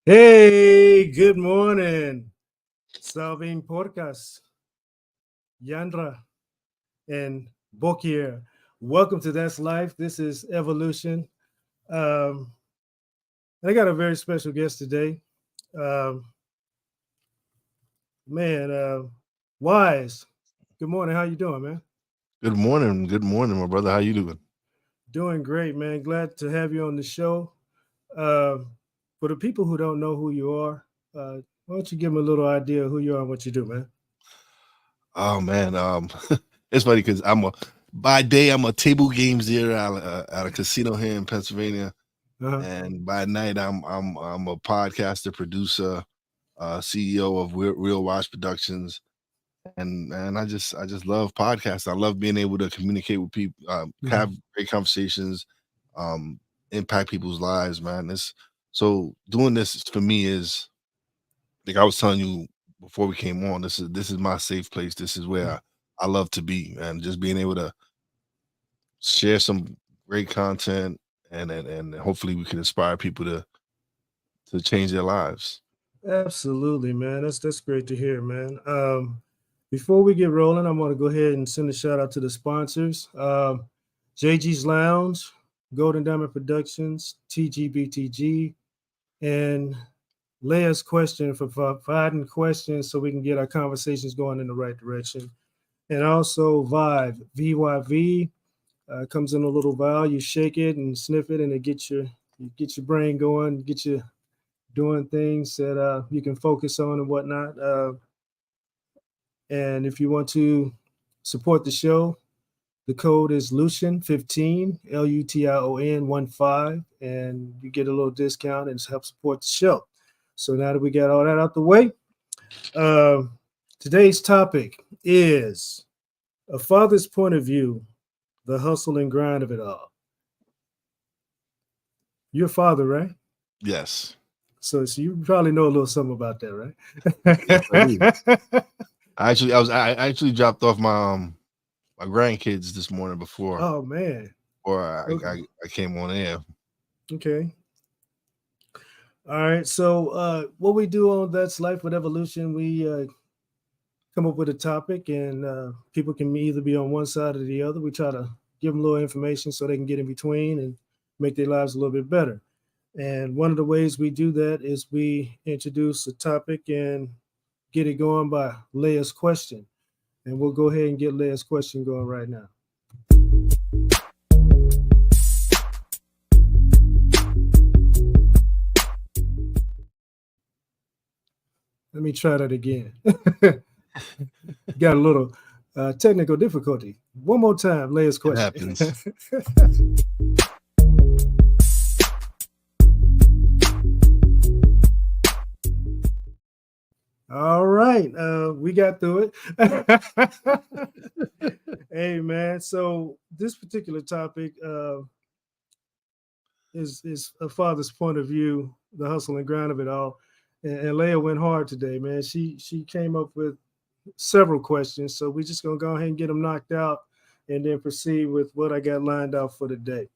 Hey, good morning. Salving Podcast, Yandra and Bokir. Welcome to That's Life. This is Ev.O.Lution. Um, and I got a very special guest today. Um, man, Wize. Good morning. How you doing, man? Good morning. Good morning, my brother. How you doing? Doing great, man. Glad to have you on the show. Uh, for the people who don't know who you are, why don't you give them a little idea of who you are and what you do, man? Oh man, it's funny because by day I'm a table games dealer at a casino here in Pennsylvania, Uh-huh. and by night I'm a podcaster, producer, CEO of Real Watch Productions, and I just love podcasts. I love being able to communicate with people, have Mhm. great conversations, um, impact people's lives. Man, this so doing this for me is like I was telling you before we came on, this is my safe place. This is where I love to be, and just being able to share some great content, and hopefully we can inspire people to change their lives. Absolutely, man. That's great to hear, man. Before we get rolling, I want to go ahead and send a shout out to the sponsors: JG's Lounge, Golden Diamond Productions, TGBTG, and Leia's Question for providing questions so we can get our conversations going in the right direction. And also Vive, VYV, comes in a little vial. You shake it and sniff it, and it gets your brain going, get you doing things that you can focus on and whatnot. And if you want to support the show, the code is Lution 15, Lution 15, and you get a little discount and help support the show. So now that we got all that out the way, uh, today's topic is a father's point of view, the hustle and grind of it all. You're a father, right? Yes, So you probably know a little something about that, yes, I do. right? I actually dropped off my grandkids this morning Oh man. before Okay. I came on air. Okay. All right. So what we do on That's Life with Evolution, we come up with a topic, and people can either be on one side or the other. We try to give them a little information so they can get in between and make their lives a little bit better. And one of the ways we do that is we introduce a topic and get it going by Leia's question. And we'll go ahead and get Leia's question going right now. Let me try that again. Got a little technical difficulty. One more time, Leia's It question. happens. All right, we got through it. Hey, man. So this particular topic is a father's point of view, the hustle and grind of it all. And Leia went hard today, man. She came up with several questions, so we're just gonna go ahead and get them knocked out, and then proceed with what I got lined out for today.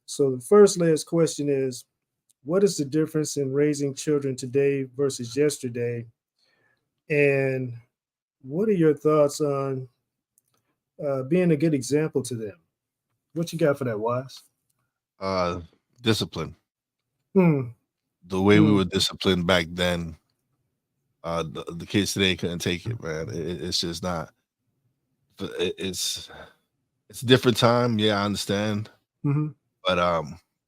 So the first Leia's question is, what is the difference in raising children today versus yesterday? And what are your thoughts on being a good example to them? What you got for that, Wise? Uh, Discipline. Hmm. The way we Hmm. were disciplined back then, the kids today couldn't take it, man. It's just not. It's a different time. Yeah, I understand, Hmm. but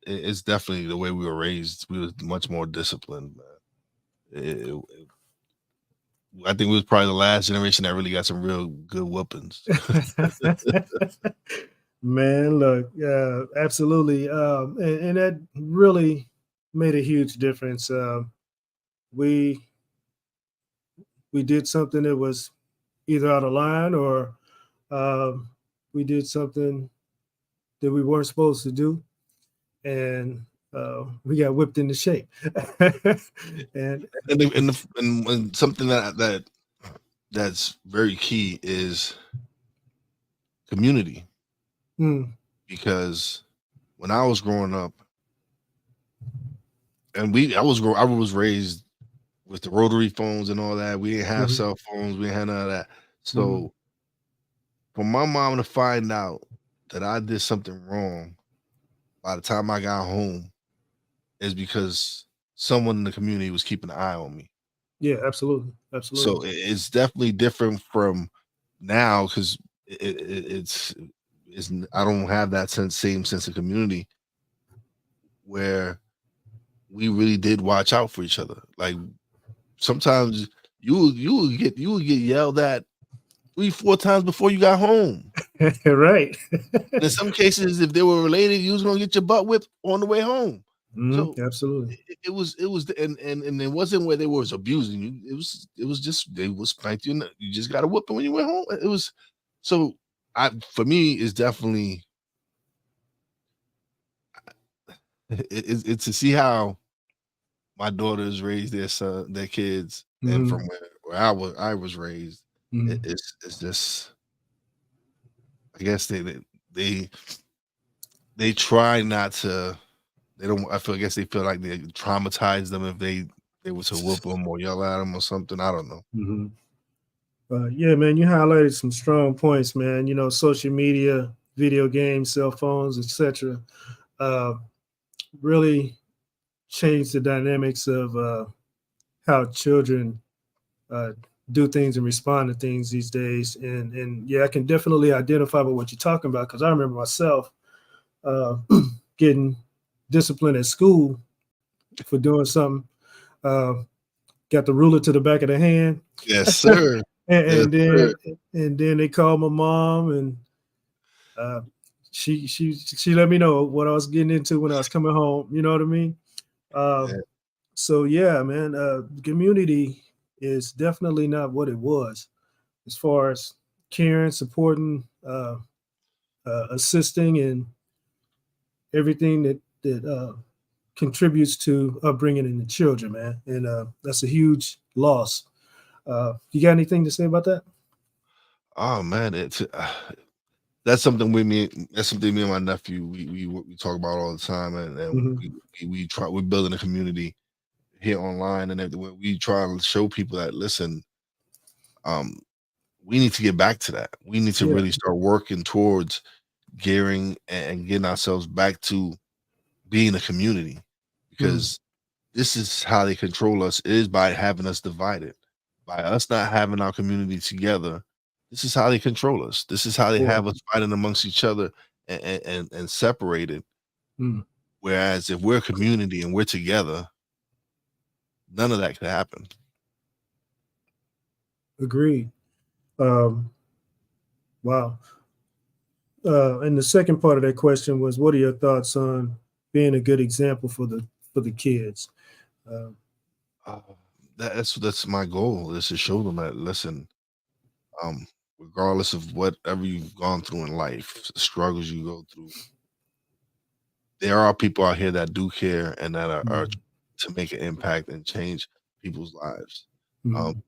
it's definitely the way we were raised. We was much more disciplined, man. I think we was probably the last generation that really got some real good whoopings. Man, look, absolutely, and that really made a huge difference. We we did something that was either out of line, or um, we did something that we weren't supposed to do, and we got whipped into shape. And And something that's very key is community, mm, because when I was growing up, I was raised with the rotary phones and all that. We didn't have Mhm. cell phones. We didn't have none of that. Mhm. So for my mom to find out that I did something wrong by the time I got home is because someone in the community was keeping an eye on me. Yeah, absolutely, absolutely. So it's definitely different from now because it's I don't have that same sense of community where we really did watch out for each other. Like sometimes you would get yelled at 3, 4 times before you got home. Right. And in some cases, if they were related, you was gonna get your butt whipped on the way home. Mhm, So absolutely. and it wasn't where they was abusing you. It was just they was spanked you. You just got a whooping when you went home. It was so I for me it's definitely it's to see how my daughters raise their kids, and Mhm, from where I was raised, mhm, it's just I guess they they try not to. They don't. I guess they feel like they traumatize them if they were to whoop them or yell at them or something. I don't know. mhm. Yeah, man, you highlighted some strong points, man. You know, social media, video games, cell phones, etc. Uh, really changed the dynamics of how children uh, do things and respond to things these days. And yeah, I can definitely identify with what you're talking about because I remember myself uh, getting disciplined at school for doing something. Uh, got the ruler to the back of the hand, Yes, sir. and, Yes, and sir. then they called my mom, and uh, she let me know what I was getting into when I was coming home. You know what I mean? Yeah. So yeah, man, community is definitely not what it was as far as caring, supporting, assisting, and everything that contributes to upbringing in the children, man. And that's a huge loss. You got anything to say about that? Oh man, it's that's something with me. That's something me and my nephew we talk about all the time, and Hmm. we try. We're building a community here online, and everything. We try to show people that listen. Um, we need to get back to that. We need to Yeah. really start working towards gearing and getting ourselves back to being a community Mm. because this is how they control us is by having us divided. By us not having our community together, this is how they control us. This is how they Yeah. have us fighting amongst each other and separated. Mm. Whereas if we're a community and we're together, none of that could happen. Agreed. Um, wow. And the second part of that question was, what are your thoughts on being a good example for the kids? Uh, Uh, that's my goal is to show them that listen, um, regardless of whatever you've gone through in life, the struggles you go through, there are people out here that do care and that are mm, to make an impact and change people's lives. Um, mm,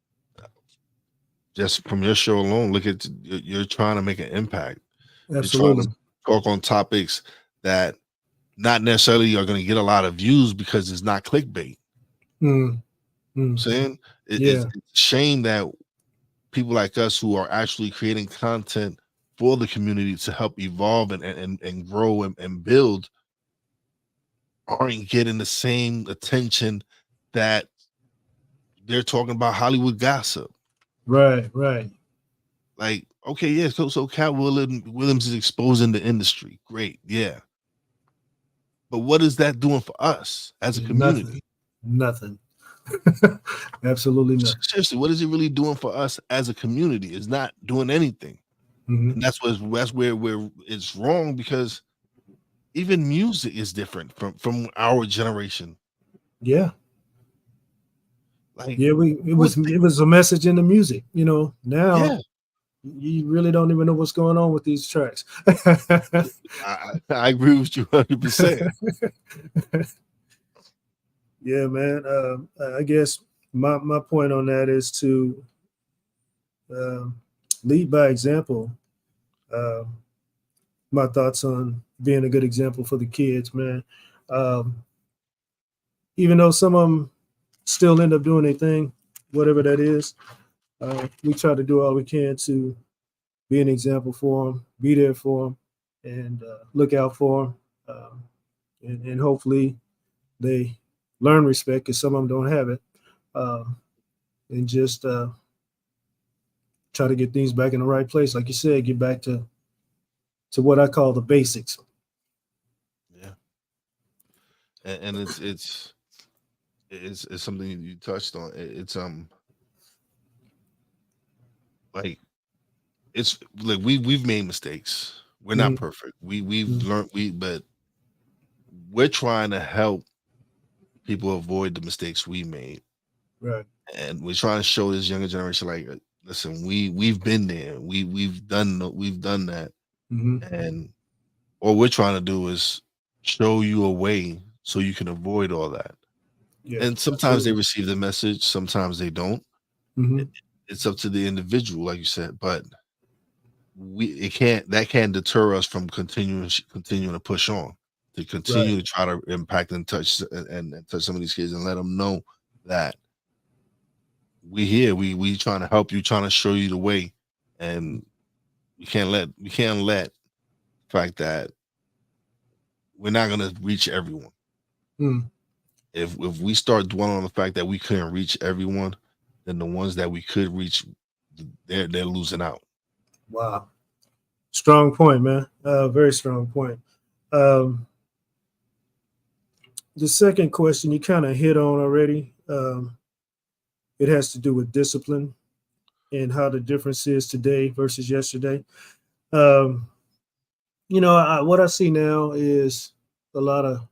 just from your show alone, look at you're trying to make an impact. You're trying to absolutely. talk on topics that not necessarily are going to get a lot of views because it's not clickbait. Mm, mm, Saying it's yeah. a shame that people like us who are actually creating content for the community to help evolve and grow and build aren't getting the same attention that they're talking about Hollywood gossip. Right. Right. Like, okay, yeah, so Cat Williams is exposing the industry. Great, yeah. But what is that doing for us as a Nothing. community? Nothing. Absolutely nothing. Seriously, what is it really doing for us as a community? It's not doing anything. Hmm. And that's where it's wrong because even music is different from our generation. Yeah. Like Yeah. what It was a message in the music. You know. Now yeah, you really don't even know what's going on with these tracks. I agree with you 100%. Yeah, man. I guess my point on that is to um, lead by example. Uh, my thoughts on being a good example for the kids, man. Um, even though some of them still end up doing their thing, whatever that is, we try to do all we can to be an example for them, be there for them, and look out for them. And hopefully they learn respect because some of them don't have it. Um, and just try to get things back in the right place. Like you said, get back to what I call the basics. Yeah, and it's something you touched on. It's like it's like we've made mistakes. We're not Mhm, perfect. We've mhm. learned but we're trying to help people avoid the mistakes we made, Right. and we're trying to show this younger generation like, listen, we've been there. We've done that, Hmm. and all we're trying to do is show you a way so you can avoid all that. Yeah. And sometimes they Absolutely. receive the message, sometimes they don't. Hmm. It, it's up to the individual, like you said, but that can't deter us from continuing to push on, to Right. continue to try to impact and touch and touch some of these kids and let them know that we here, we trying to help you, trying to show you the way, and we can't let the fact that we're not gonna reach everyone. Mm. If we start dwelling on the fact that we couldn't reach everyone, then the ones that we could reach, they're losing out. Wow. Strong point, man. Very strong point. Um, the second question you kind of hit on already. It has to do with discipline and how the difference is today versus yesterday. Um, what I see now is a lot of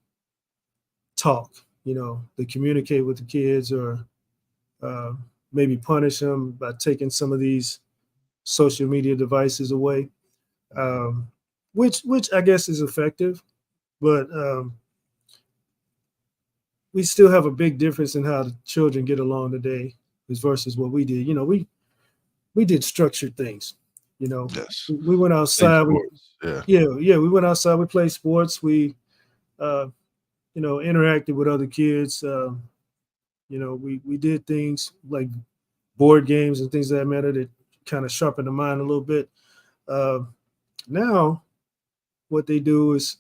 talk. They communicate with the kids or uh, maybe punish them by taking some of these social media devices away, Mhm. um, which I guess is effective, but we still have a big difference in how the children get along today as versus what we did. We did structured things. You know, Yes. we went Play outside. We sports. Yeah. Yeah, we went outside. We played sports. We uh, interacted with other kids. We did things like board games and things of that matter that kind of sharpen the mind a little bit. Uh, Now, what they do is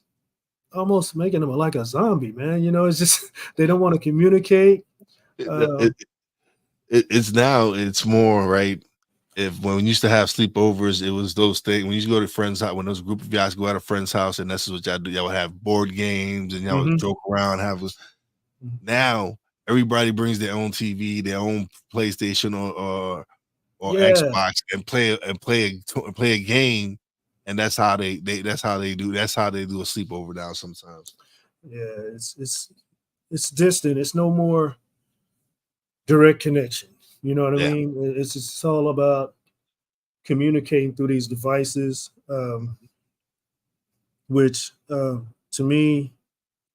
almost making them like a zombie, man. It's just they don't want to communicate. It, Um, it, it's now it's more right. If when we used to have sleepovers, it was those things. When you used to go to friends' house, when those group of guys go out a friend's house, and this is what y'all do. Y'all would have board games and y'all would mhm. joke around. Now everybody brings their own TV, their own PlayStation or Yeah, Xbox and play a game, and that's how they do a sleepover now sometimes. yeah. It's distant. It's no more direct connection. You know what I Yeah. mean? It's all about communicating through these devices, which to me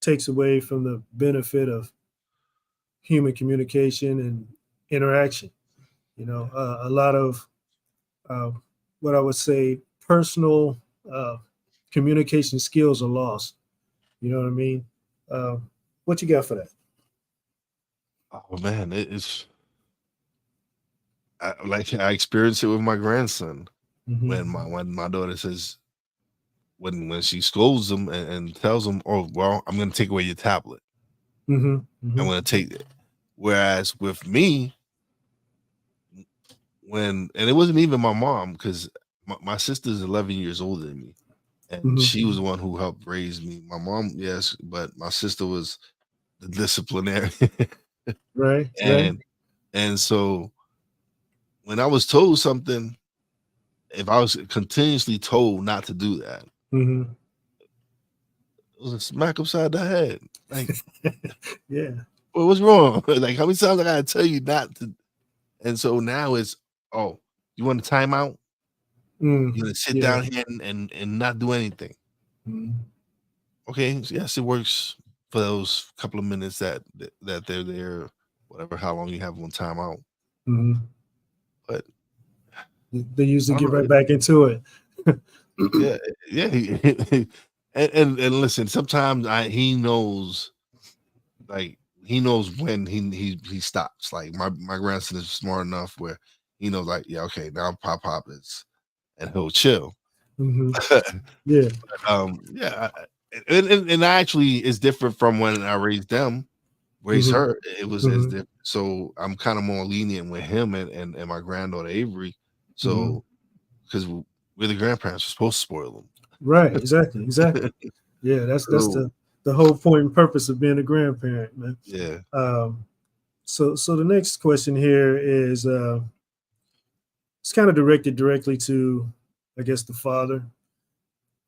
takes away from the benefit of human communication and interaction. Yeah. A lot of uh, what I would say personal uh, communication skills are lost. You know what I mean? Uh, what you got for that? Oh man, like I experienced it with my grandson Hmm. when my daughter says when she scolds him and tells him, "Oh well, I'm going to take away your tablet. Hmm. I'm Hmm. going to take it." Whereas with me, and it wasn't even my mom because my sister's 11 years older than me, and Hmm. she was the one who helped raise me. My mom, yes, but my sister was the disciplinary, Right, right. and so when I was told something, if I was continuously told not to do that, Hmm. it was a smack upside the head. Like, Yeah. well, what's wrong? Like, how many times I gotta tell you not to? And so now it's, oh, you want a timeout? Mm. You're gonna sit Yeah. down here and not do anything. Mm. Okay, so yes, it works for those couple of minutes that they're there, whatever, how long you have on timeout. Hmm. But They usually I don't get know. right back into it. Yeah, yeah. And listen, sometimes he knows like he knows when he stops. Like my grandson is smart enough where he knows, like, yeah, okay, now pop is, and he'll chill. Hmm. Yeah. Yeah, and actually, it's different from when I raised them. Raised Hmm. her, it was as Hmm. different. So I'm kind of more lenient with him and my granddaughter Avery. Hmm. So because we're the grandparents, we're supposed to spoil Right. Exactly. Exactly. them. Yeah. That's So the whole point and purpose of being a grandparent, man. yeah. Um, so the next question here is it's kind of directed directly to, I guess, the father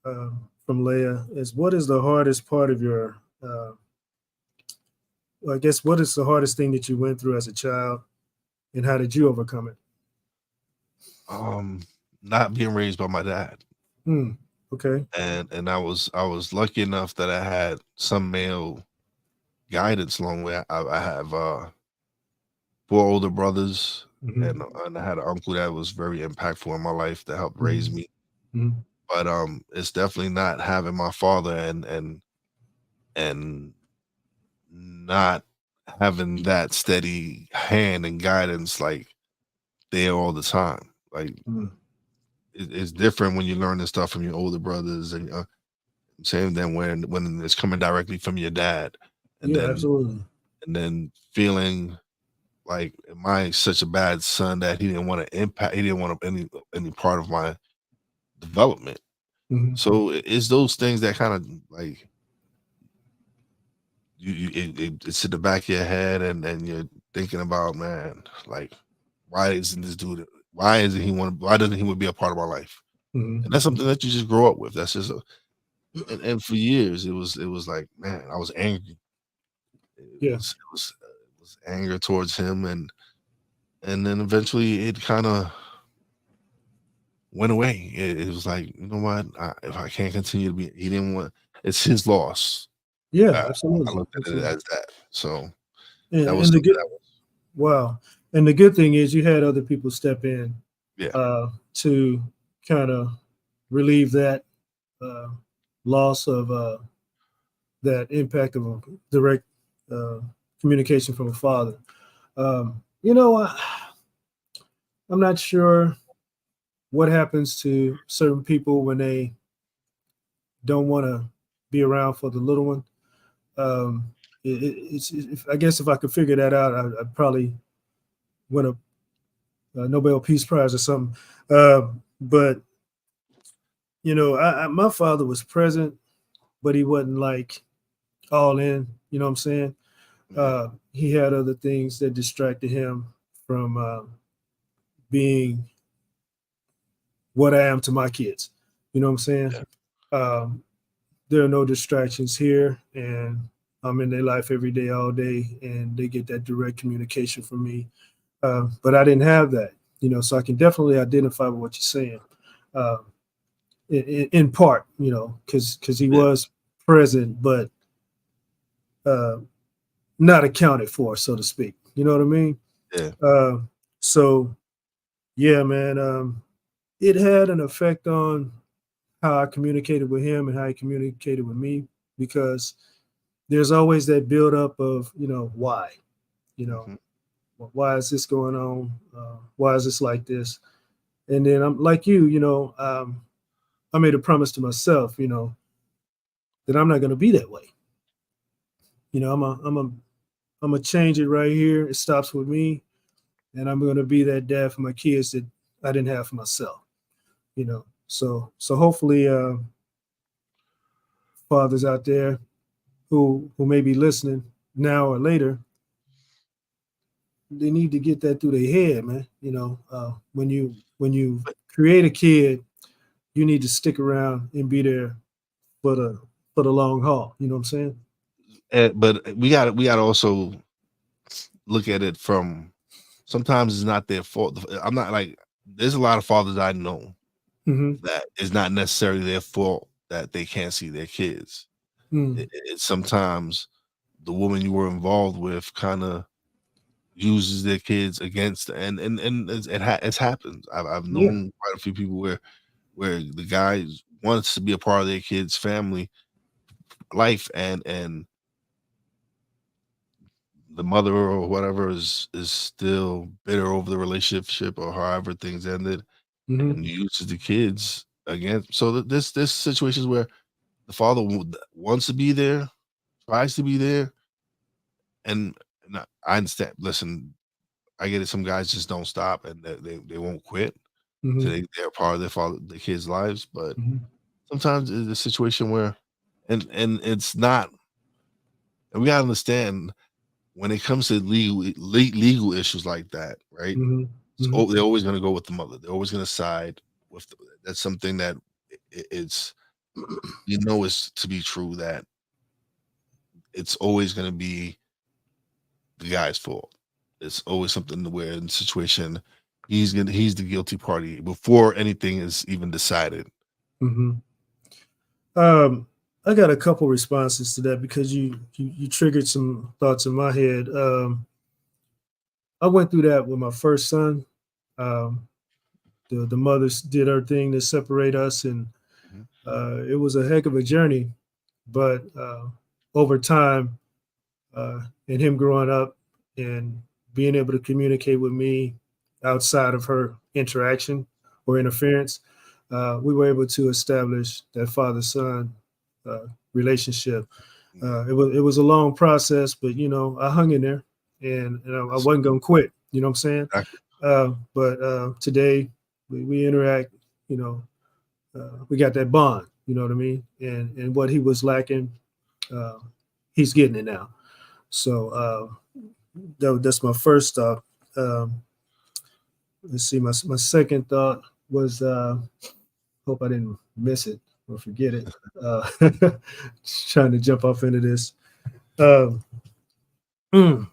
from Leah. Is what is the hardest part of your well, I guess what is the hardest thing that you went through as a child, and how did you overcome it? Um, not being raised by my dad. Hmm. Okay. And I was lucky enough that I had some male guidance along the way. I have four older brothers, Hmm. and I had an uncle that was very impactful in my life that helped raise Hmm. me. Hmm. But it's definitely not having my father and not having that steady hand and guidance, like, there all the time. Like, Hmm. it's different when you learn this stuff from your older brothers, and same than when it's coming directly from your dad, and Yeah. then Absolutely. feeling like, am I such a bad son that he didn't want to impact, he didn't want any part of my development. Hmm. So it's those things that kind of, like, it's in the back of your head, and you're thinking about, man, like, why isn't this dude? Why isn't he want? Why doesn't he want to be a part of my life? Hmm. And that's something that you just grow up with. That's just and for years it was like, man, I was angry. Yeah. It was anger towards him, and then eventually it kind of went away. It was like, you know what? If I can't continue to be, he didn't want. It's his loss. Yeah. I Absolutely. looked at it Absolutely. as that. So that was And the something good that was, wow. And the good thing is you had other people step in yeah. to kind of relieve that uh, loss of that impact of a direct uh, communication from a father. I'm not sure what happens to certain people when they don't want to be around for the little one. Um, I guess if I could figure that out, I'd probably win a Nobel Peace Prize or something. But my father was present, but he wasn't like all in. You know what I'm saying? Yeah. He had other things that distracted him from being what I am to my kids. You know what I'm saying? Yeah. Um, there are no distractions here, and I'm in their life every day, all day, and they get that direct communication from me. But I didn't have that, so I can definitely identify with what you're saying. Uh, in part, because he Yeah. was present, but uh, not accounted for, so to speak. You know what I mean? Yeah. Uh, so yeah, man, it had an effect on how I communicated with him and how he communicated with me because there's always that buildup of why, you know, Hmm. why is this going on? Why is this like this? And then I'm like I made a promise to myself, that I'm not going to be that way. I'm gonna change it right here. It stops with me, and I'm going to be that dad for my kids that I didn't have for myself. So hopefully, fathers out there who may be listening now or later, they need to get that through their head, man. When you create a kid, you need to stick around and be there for the long haul. You know what I'm saying? But we got to also look at it from, sometimes it's not their fault. I'm not like, there's a lot of fathers I know Mm-hmm. that it's not necessarily their fault that they can't see their kids. Mm. It's sometimes the woman you were involved with kind of uses their kids against, and it's happened. I've Yeah. known quite a few people where the guy wants to be a part of their kids' family life, and the mother or whatever is still bitter over the relationship or however things ended, Mm-hmm. and uses the kids again. So this situations where the father wants to be there, tries to be there, and I understand. Listen, I get it. Some guys just don't stop and they won't quit. So Mm-hmm. they're part of the kids' lives. But Mm-hmm. sometimes it's a situation where, and it's not. And we gotta understand when it comes to legal issues like that, right? Mm-hmm. Mm-hmm. They're always gonna go with the mother. They're always gonna side with. That's something that it's it's to be true that it's always gonna be the guy's fault. It's always something where in the situation he's the guilty party before anything is even decided. Mm-hmm. Um, I got a couple responses to that because you triggered some thoughts in my head. I went through that with my first son. Um, the mothers did her thing to separate us, and Mhm. it was a heck of a journey. But over time, and him growing up and being able to communicate with me outside of her interaction or interference, we were able to establish that father-son uh, relationship. Yeah, It was a long process, but I hung in there, and I that's wasn't gonna quit. You know what I'm saying? exactly. But today we interact. We got that bond. You know what I mean? And what he was lacking, uh, he's getting it now. So that's my first thought. Um, let's see. My second thought was hope I didn't miss it or forget it. Uh, trying to jump off into this. Um, mm,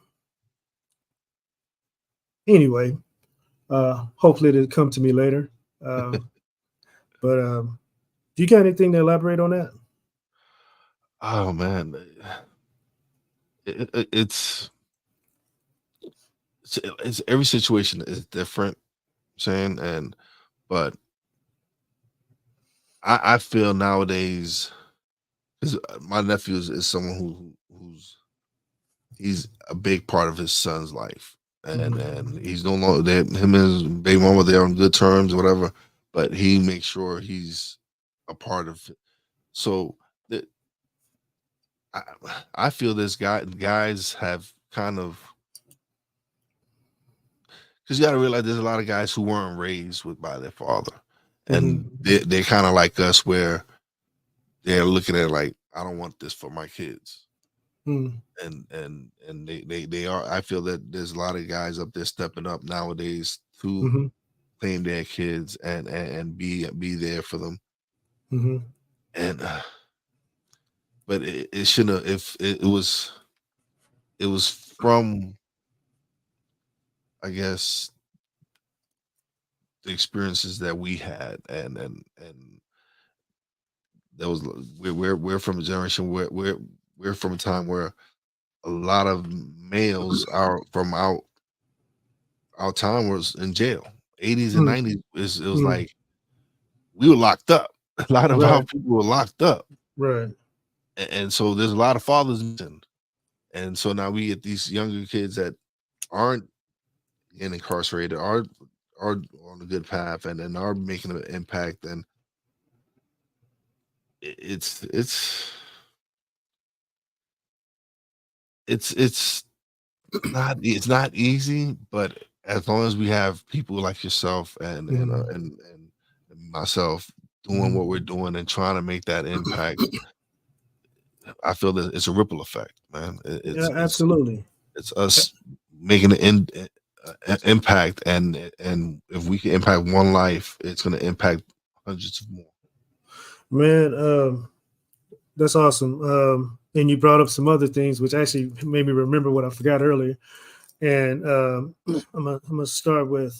anyway, hopefully it'll come to me later. Um, but do you got anything to elaborate on that? Oh man, it's it's every situation is different. Saying and but I feel nowadays because my nephew is someone who's he's a big part of his son's life, Hmm. and he's no longer that him and his baby mama they're on good terms, whatever. But he makes sure he's a part of it. So that I, I feel this guys have kind of because you got to realize there's a lot of guys who weren't raised with by their father, Hmm. and they're kind of like us where they're looking at it like I don't want this for my kids. Hmm. And they are. I feel that there's a lot of guys up there stepping up nowadays to Hmm. claim their kids and be there for them. Hmm. And but it shouldn't have. If it was from I guess the experiences that we had and there was we're from a generation where we're from a time where a lot of males are from our time was in jail. 80s and Hmm. 90s it was Hmm. like we were locked up. A lot of our Right. people were locked up. Right. And so there's a lot of fathers missing. And so now we get these younger kids that aren't getting incarcerated, are on a good path and are making an impact. And it's it's it's not easy, but as long as we have people like yourself Hmm. and myself doing Hmm. what we're doing and trying to make that impact, I feel that it's a ripple effect, man. Yeah, absolutely. It's us making an impact, and if we can impact one life, it's going to impact hundreds of more. Man, that's awesome. And you brought up some other things, which actually made me remember what I forgot earlier. And I'm gonna start with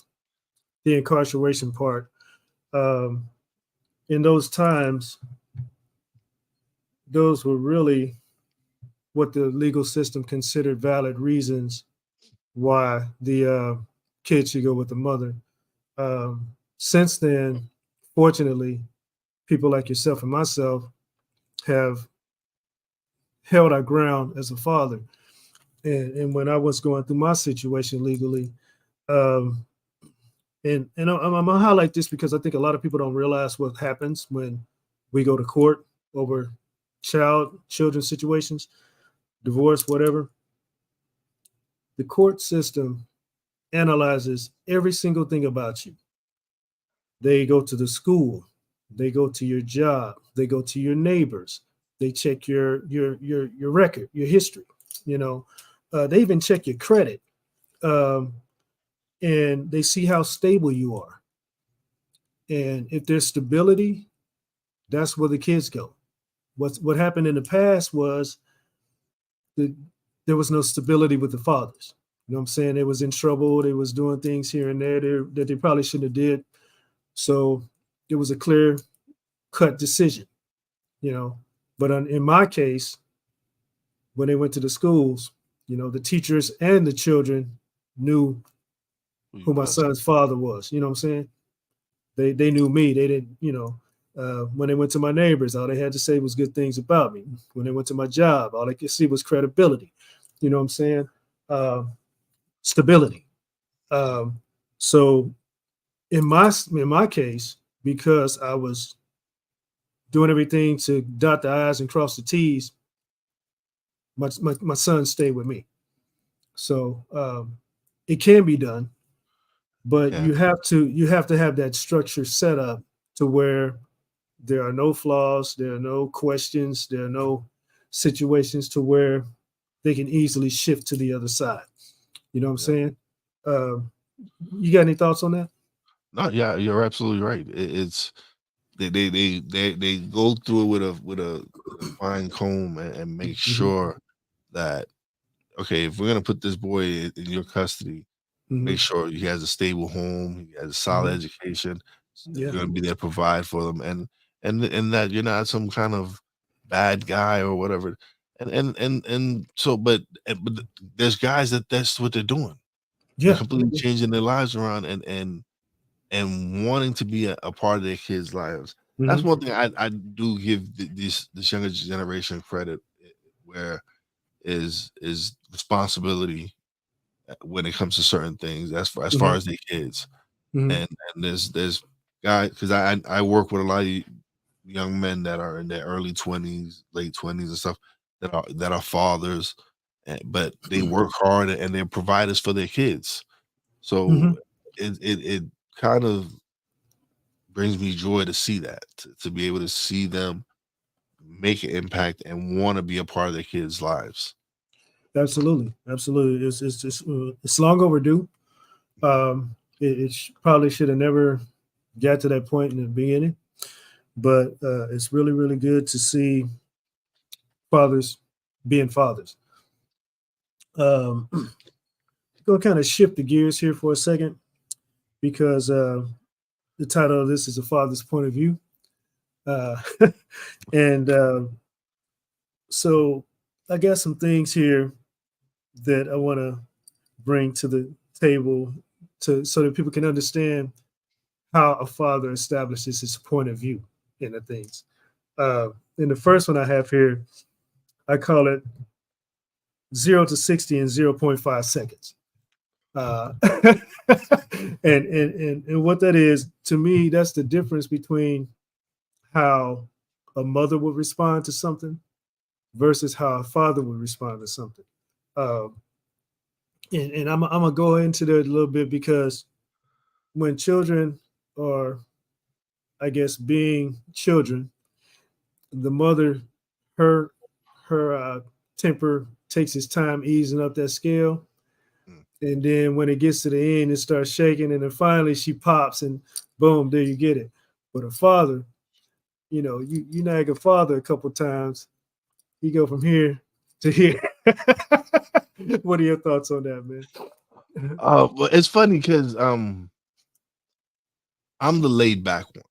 the incarceration part. Um, in those times, those were really what the legal system considered valid reasons why the kid should go with the mother. Since then, fortunately, people like yourself and myself have held our ground as a father. And when I was going through my situation legally, um, and I'm gonna highlight this because I think a lot of people don't realize what happens when we go to court over children situations, divorce, whatever. The court system analyzes every single thing about you. They go to the school, they go to your job, they go to your neighbors, they check your record, your history. You know, they even check your credit, um, and they see how stable you are. And if there's stability, that's where the kids go. What happened in the past was that there was no stability with the fathers. You know what I'm saying? They was in trouble. They was doing things here and there that they probably shouldn't have did. So it was a clear cut decision, you know. But in my case, when they went to the schools, you know, the teachers and the children knew Who you who my was. son's father was. You know what I'm saying? They knew me. They didn't, you know. When they went to my neighbors, all they had to say was good things about me. When they went to my job, all they could see was credibility. You know what I'm saying? Uh, Stability. Um, so in my case, because I was doing everything to dot the i's and cross the t's, my son stayed with me. So it can be done, but Yeah. you have to have that structure set up to where there are no flaws, there are no questions, there are no situations to where they can easily shift to the other side. You know what I'm Yeah. saying? Um, you got any thoughts on that? No, yeah, you're absolutely right. It's they go through it with a fine comb and make Hmm. sure that, okay, if we're gonna put this boy in your custody, make Hmm. sure he has a stable home, he has a solid Hmm. education, Yeah. you're gonna be there to provide for them, and that you're not some kind of bad guy or whatever. And so, but there's guys that's what they're doing. They're Yeah. completely changing their lives around and wanting to be a part of their kids' lives. That's Hmm. one thing I do give this younger generation credit, where is responsibility when it comes to certain things, as far Hmm. as their kids. Hmm. And there's guys, because I work with a lot of young men that are in their early 20s, late 20s and stuff, that are fathers, but they work hard and they're providers for their kids. So Hmm. it kind of brings me joy to see that, to be able to see them make an impact and want to be a part of their kids' lives. Absolutely, absolutely. It's long overdue. Probably should have never got to that point in the beginning, but it's really really good to see fathers being fathers. Um, Go kind of shift the gears here for a second because the title of this is a father's point of view, uh, and so I got some things here that I want to bring to the table to so that people can understand how a father establishes his point of view in the things. In the first one I have here, I call it 0 to 60 in 0.5 seconds. Uh, and what that is to me, that's the difference between how a mother would respond to something versus how a father would respond to something. Um, and I'm gonna go into that a little bit because when children are, I guess, being children, the mother, her her temper takes its time easing up that scale, Mm. and then when it gets to the end, it starts shaking, and then finally she pops, and boom, there you get it. But a father, you nag a father a couple times, he go from here to here. What are your thoughts on that, man? But it's funny because I'm the laid back one.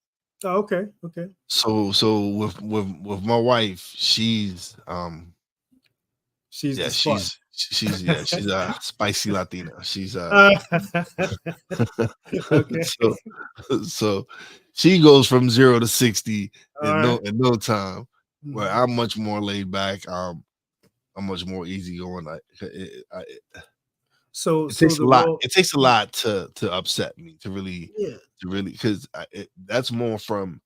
Oh, okay, okay. So with my wife, She's the yeah, spark. she's a spicy Latina. She's Okay. so so she goes from 0 to 60 All right. in no time, where Mhm. I'm much more laid back. I'm much more easygoing. So It so takes a the lot. role, It takes a lot to upset me yeah. to really because that's more from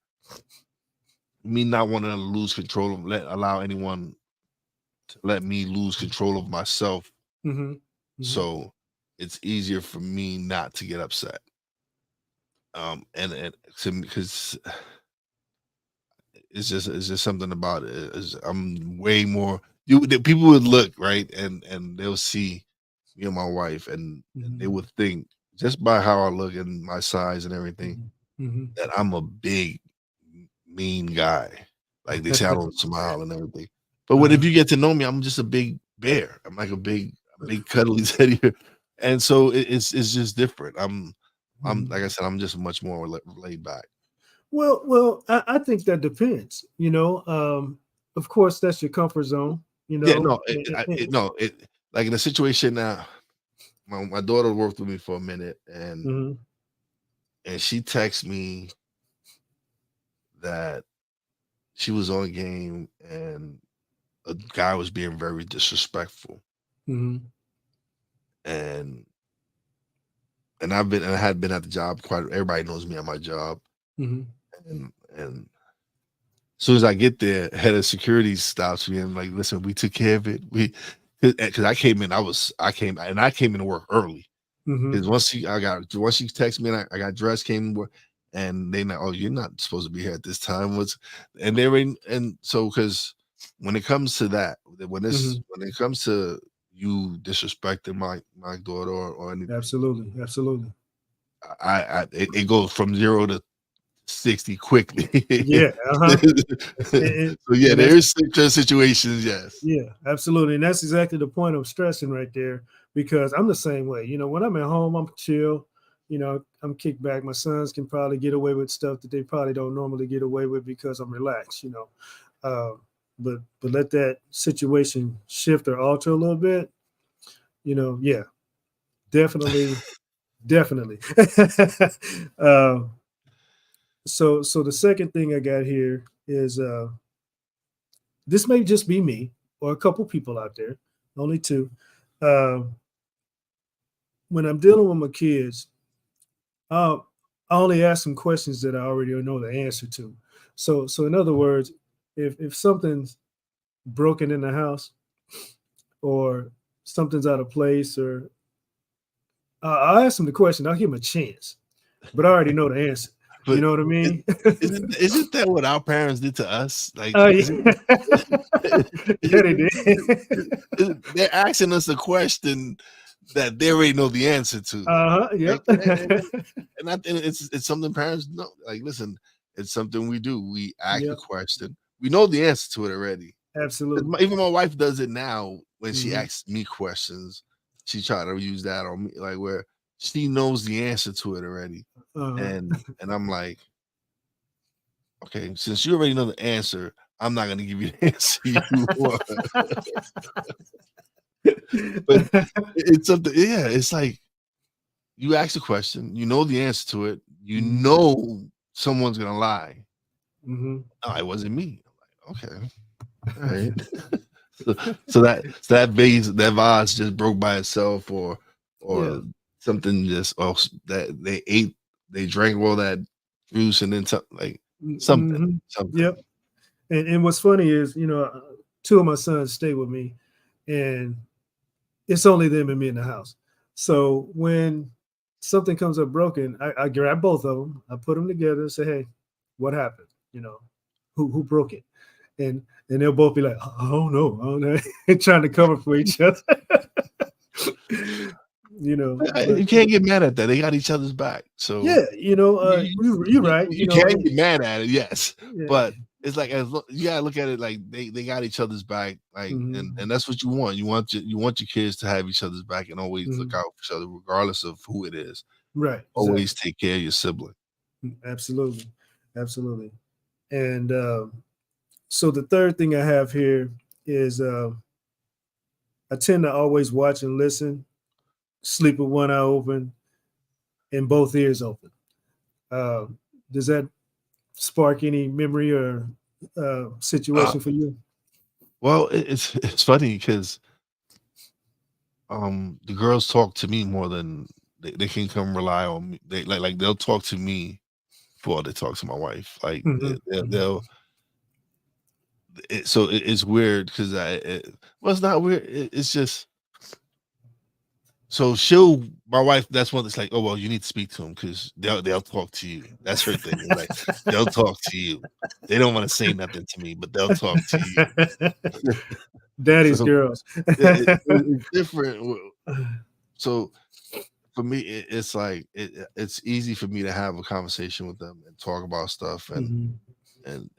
me not wanting to lose control of allow anyone to let me lose control of myself. Mm-hmm. Mm-hmm. So it's easier for me not to get upset. And to because it's just something about it. I'm way more the people would look right and they'll see me and my wife and they Mm-hmm. would think just by how I look and my size and everything Mm-hmm. that I'm a big mean guy. Like they say I don't smile and everything. But what if Uh-huh. you get to know me, I'm just a big bear. I'm like a big cuddly teddy bear. And so it's just different. I'm Mhm. like I said, I'm just much more laid back. Well, I think that depends. Of course, that's your comfort zone. You Yeah, know, no, no, it like in a situation now, my daughter worked with me for a minute Mhm. and she texted me that she was on a game and a guy was being very disrespectful. Mhm. And I had been at the job quite everybody knows me at my job. Mhm. And as soon as I get there, head of security stops me and like, listen, we took care of it. Because I came in to work early. Mhm. Because once she texted me and I got dressed, came to work, and they know, oh, you're not supposed to be here at this time. And they're in, and so because when it comes to that, Mhm. when it comes to you disrespecting my daughter or anything, Absolutely. Absolutely. it goes from 0 to 60 quickly. Yeah. Uh-huh. And, So yeah, and that's there's such situations, yes. yeah, absolutely. And that's exactly the point I'm stressing right there because I'm the same way. When I'm at home, I'm chill. I'm kicked back. My sons can probably get away with stuff that they probably don't normally get away with because I'm relaxed. Uh, but let that situation shift or alter a little bit, yeah, definitely, definitely. um, so the second thing I got here is this may just be me or a couple people out there, only two. Um, when I'm dealing with my kids, uh, I only ask them questions that I already know the answer to. So in other words, if something's broken in the house or something's out of place, or I'll ask them the question, I'll give them a chance, but I already know the answer. You But know what I it, mean? isn't that what our parents did to us? Like, Oh yeah, isn't yeah, they did. they're asking us a question that they already know the answer to. Uh huh. Like, Yep. and I think it's something parents know. Like, listen, it's something we do. We ask a Yep. question. We know the answer to it already. 'Cause Absolutely. even my wife does it now when she Hmm. asks me questions. She try to use that on me, like where she knows the answer to it already. Uh And I'm like, okay, since you already know the answer, I'm not gonna give you the answer you want. But huh. it's something, yeah, it's like you ask a question, you know the answer to it, you Hmm. know someone's gonna lie. Hmm. No, it wasn't me. I'm like, okay, all right. So that vase just broke by itself, Yeah. or something just that they drank all that juice and then like something Hmm. something. Yep. And what's funny is, two of my sons stay with me, and it's only them and me in the house. So when something comes up broken, I grab both of them, I put them together, and say, "Hey, what happened? Who broke it?" And they'll both be like, "I don't know, I don't know," and trying to cover for each other. But You can't get mad at that. They got each other's back. So yeah, you're right. you can get mad at it, yes, Yeah. but it's like you gotta look at it like they got each other's back, like, Mhm. and that's what you want. You want your kids to have each other's back and always look Mhm. out for each other, regardless of who it is. Right. Always Exactly. take care of your sibling. Absolutely. Absolutely. And so the third thing I have here is I tend to always watch and listen, sleep with one eye open and both ears open. Uh, does that spark any memory or Uh, situation for you? Well, it's funny because the girls talk to me more than they can come rely on me. They like they'll talk to me before they talk to my wife. Like Mhm, mhm, they'll so it's weird because well, it's not weird. It's just so my wife. That's one that's like, oh well, you need to speak to them because they'll talk to you. That's her thing. It's like they'll talk to you. They don't want to say nothing to me, but they'll talk to you. Daddy's So girls. it's different. So for me, it's like it's easy for me to have a conversation with them and talk about stuff, Mhm, and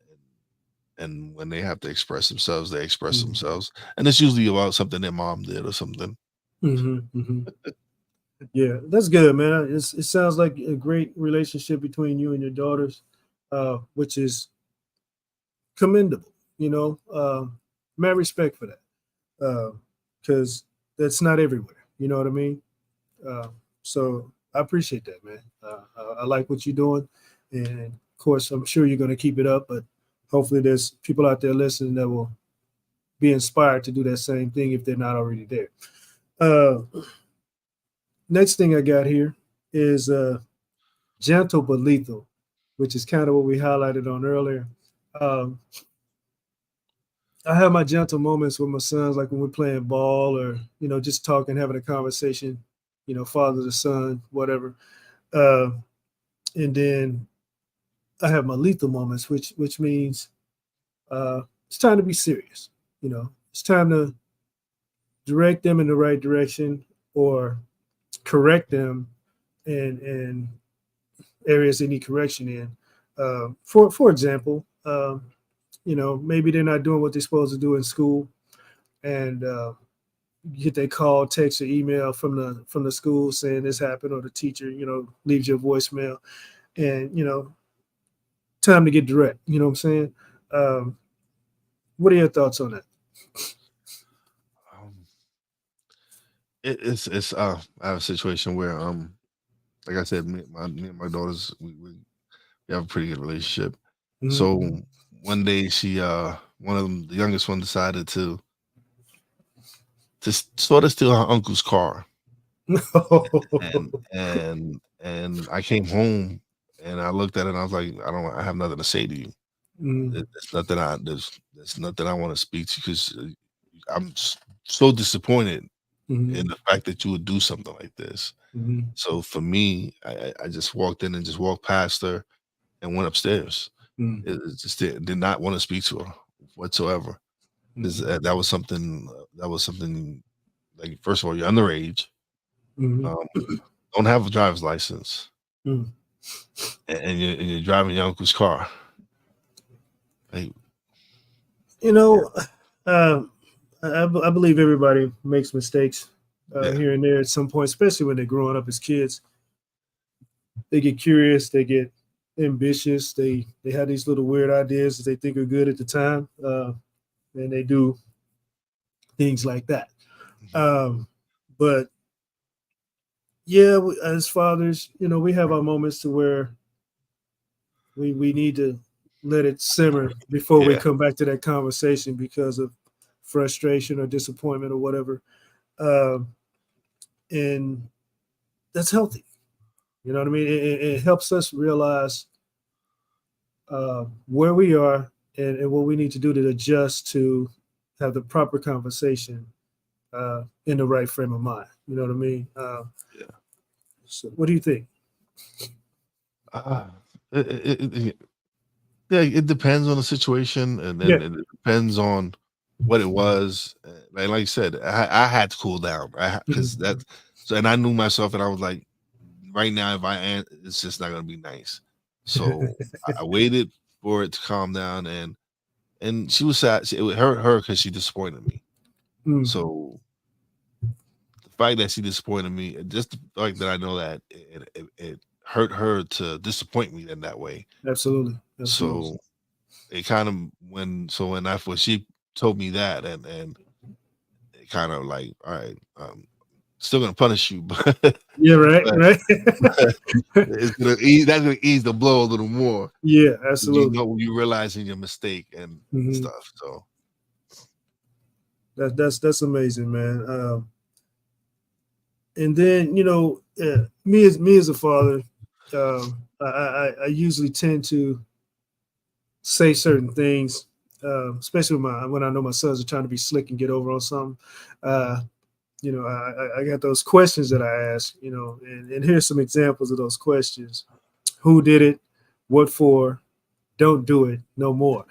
and when they have to express themselves, they express mhm, themselves, and it's usually about something their mom did or something. mhm, mhm. Yeah, that's good, man. It sounds like a great relationship between you and your daughters, which is commendable. You know, mad respect for that, because that's not everywhere. You know what I mean? Uh, so I appreciate that, man. I like what you're doing, and of course, I'm sure you're going to keep it up. But hopefully, there's people out there listening that will be inspired to do that same thing if they're not already there. Uh, Next thing I got here is gentle but lethal, which is kind of what we highlighted on earlier. Um, I have my gentle moments with my sons, like when we're playing ball or just talking, having a conversation, father to son, whatever. Uh, and then I have my lethal moments, which means it's time to be serious. It's time to direct them in the right direction or correct them in areas they need correction in. For example, maybe they're not doing what they're supposed to do in school, and you get that call, text, or email from the school saying this happened, or the teacher, leaves your voicemail, and time to get direct. You know what I'm saying? Um, what are your thoughts on that? Um, it's I have a situation where like I said, me and my daughters we have a pretty good relationship. So Mhm. one day one of them, the youngest one, decided to sort of steal her uncle's car, and I came home and I looked at it and I was like, I have nothing to say to you. Mhm, There's nothing I want to speak to because so disappointed in mhm, the fact that you would do something like this. mhm, So for me, I just walked in and just walked past her and went upstairs. mhm, It just did not want to speak to her whatsoever. Because mhm, that was something like, first of all, you're underage, mhm, um, don't have a driver's license, mhm. and you're driving your uncle's car. Like, You yeah, know, uh, I believe everybody makes mistakes yeah, here and there at some point, especially when they're growing up as kids. They get curious, they get ambitious, they have these little weird ideas that they think are good at the time, and they do things like that. mhm, But yeah, as fathers, we have our moments to where we need to let it simmer before we yeah. come back to that conversation because of frustration or disappointment or whatever. Um, and that's healthy. You know what I mean? It helps us realize where we are and what we need to do to adjust to have the proper conversation in the right frame of mind. You know what I mean? Yeah. So what do you think? Uh, it yeah, it depends on the situation, Yeah. and it depends on what it was. Like you said, I had to cool down, right? Because Mhm. that's so, and I knew myself, and I was like, right now, if it's just not gonna be nice. So I waited for it to calm down, and she was sad. It would hurt her because she disappointed me. Mm, So the fact that she disappointed me, just the fact that I know that it hurt her to disappoint me in that way. absolutely. Absolutely. So it kind of when she told me that, and it kind of like, all right, still gonna punish you, but Yeah, right, but right. that's gonna ease the blow a little more. Yeah, You absolutely. know, you realizing your mistake and Hmm. stuff. So That's amazing, man. And then me as a father, I usually tend to say certain things, especially when I know my sons are trying to be slick and get over on something. Uh, I got those questions that I ask, and here's some examples of those questions. Who did it? What for? Don't do it no more.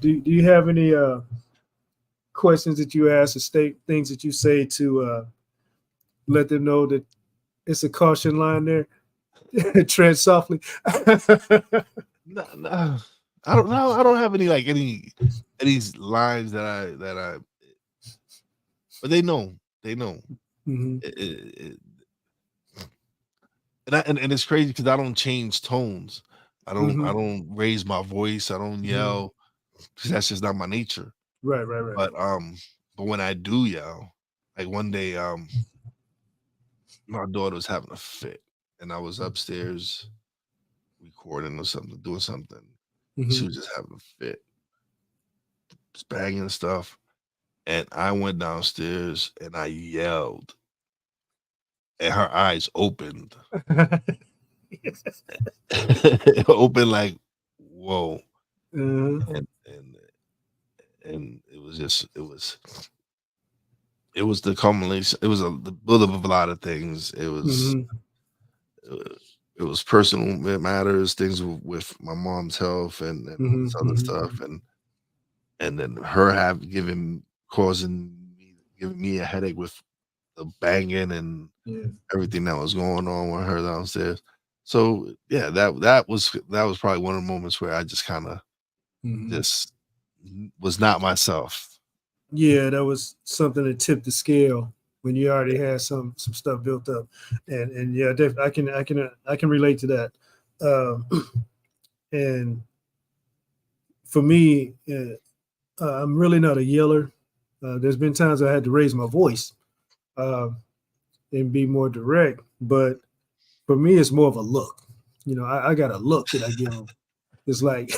Do you have any questions that you ask or state things that you say to let them know that it's a caution line there? Tread softly. No, no, I don't know. I don't have any like any lines that I. But they know. They know. Mhm, It, and it's crazy because I don't change tones. I mhm, don't raise my voice. I don't mhm. yell because that's just not my nature. Right, right, right. But when I do yell, like one day, my daughter was having a fit, and I was upstairs recording or something, doing something. She Mhm. was just having a fit, just banging stuff, and I went downstairs and I yelled, and her eyes opened, open like, whoa, Uh-huh. and it was just it was the culmination. It was the build up of a lot of things. Mhm, Uh, it was personal matters, things with my mom's health and all mhm, this other mhm. stuff, and then her have given causing me giving me a headache with the banging and Yeah. everything that was going on with her downstairs. So yeah, that was probably one of the moments where I just kind of Mhm. just was not myself. Yeah, that was something that tipped the scale when you already had some stuff built up, and yeah, I can relate to that. Um, and for me, I'm really not a yeller. There's been times I had to raise my voice uh, and be more direct, but for me, it's more of a look. I got a look that I give them. It's like,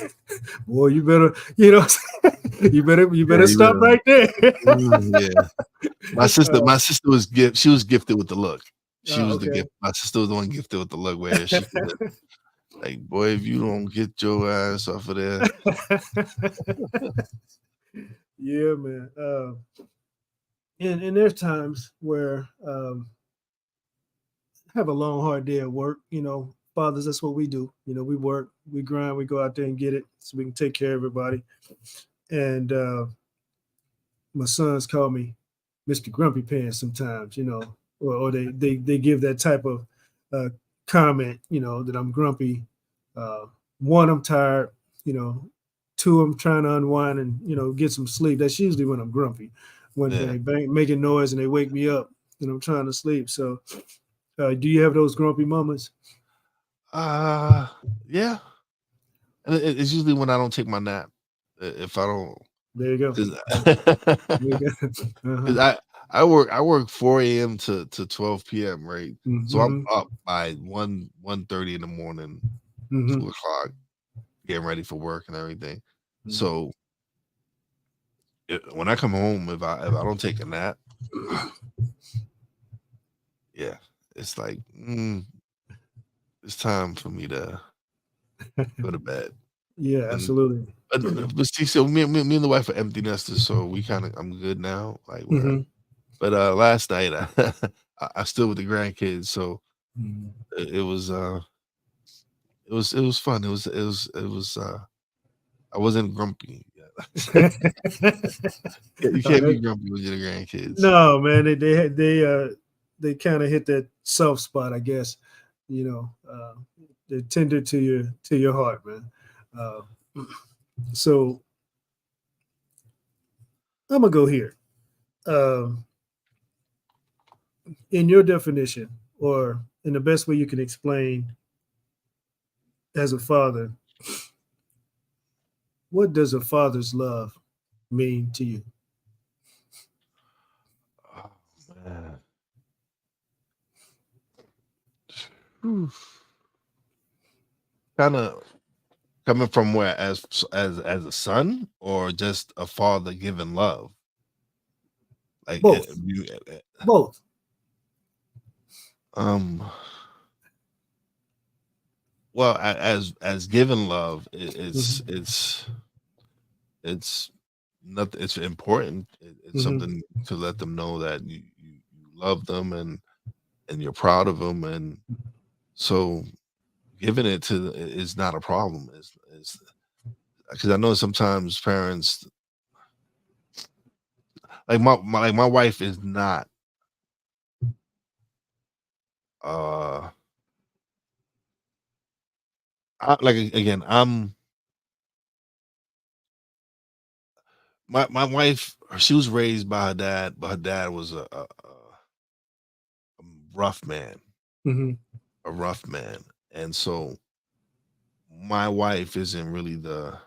boy, you better, you better Yeah, you stop better. right there. Yeah. My sister was she was gifted with the look. She Oh, was the okay. gift. My sister was the one gifted with the look where she could like, boy, if you don't get your ass off of there. Yeah, man. And there's times where have a long, hard day at work. Fathers, that's what we do. We work, we grind, we go out there and get it so we can take care of everybody. And my sons call me Mr. Grumpy Pants sometimes, or they give that type of uh, comment, that I'm grumpy. Uh, one, I'm tired, you know, two, I'm trying to unwind and, get some sleep. That's usually when I'm grumpy, when Yeah. they making noise and they wake me up and I'm trying to sleep. So, do you have those grumpy moments? Uh yeah. And it's usually when I don't take my nap. If I don't There you go. 'cause Yeah, there you go. Uh-huh. 'cause I work 4 a.m. to 12 p.m., right? So I'm Mm-hmm. up by 1:30 in the morning, Mm-hmm. 2 o'clock, getting ready for work and everything. Mm-hmm. So when I come home, if I don't take a nap, yeah, it's like it's time for me to go to bed. Yeah, And absolutely. but see, so me and the wife are empty nesters, so I'm good now. Like we're Mm-hmm. but last night I still with the grandkids, so Mm-hmm. it was fun. It was I wasn't grumpy. Yeah, you can't be grumpy with your grandkids. No, man, they kind of hit that soft spot, I guess. They're tender to your heart, man. Uh, so I'm gonna go here. Um, in your definition, or in the best way you can explain as a father, what does a father's love mean to you? Oh man. Kind of. Coming from where, as a son, or just a father giving love? Like, Both, both. um, well, as giving love, it's nothing. It's important. It's Hmm. something to let them know that you love them, and you're proud of them, and so giving it to is not a problem. Is because I know sometimes parents, like my wife is not, uh like, again, my wife, she was raised by her dad, but her dad was a rough man, Hmm. a rough man, and so my wife isn't really the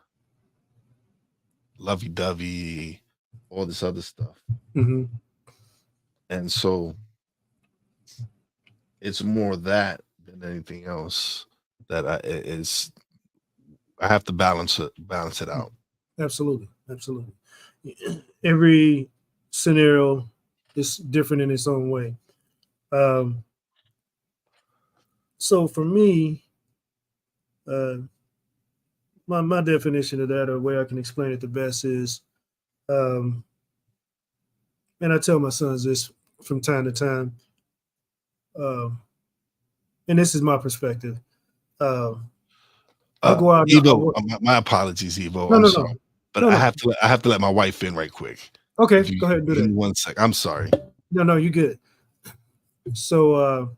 lovey-dovey, all this other stuff, Hmm. and so it's more that than anything else that I have to balance it out. Absolutely, absolutely. Every scenario is different in its own way. Um, so for me, uh, my definition of that, or way I can explain it the best, is, um, and I tell my sons this from time to time, um, and this is my perspective. Um, I go out and I Evo, work. my apologies, Evo. No, I'm no, sorry, no, but no, no. I have to let my wife in right quick. Okay, If you go ahead and do give that. me 1 sec, I'm sorry. No, no, you good. So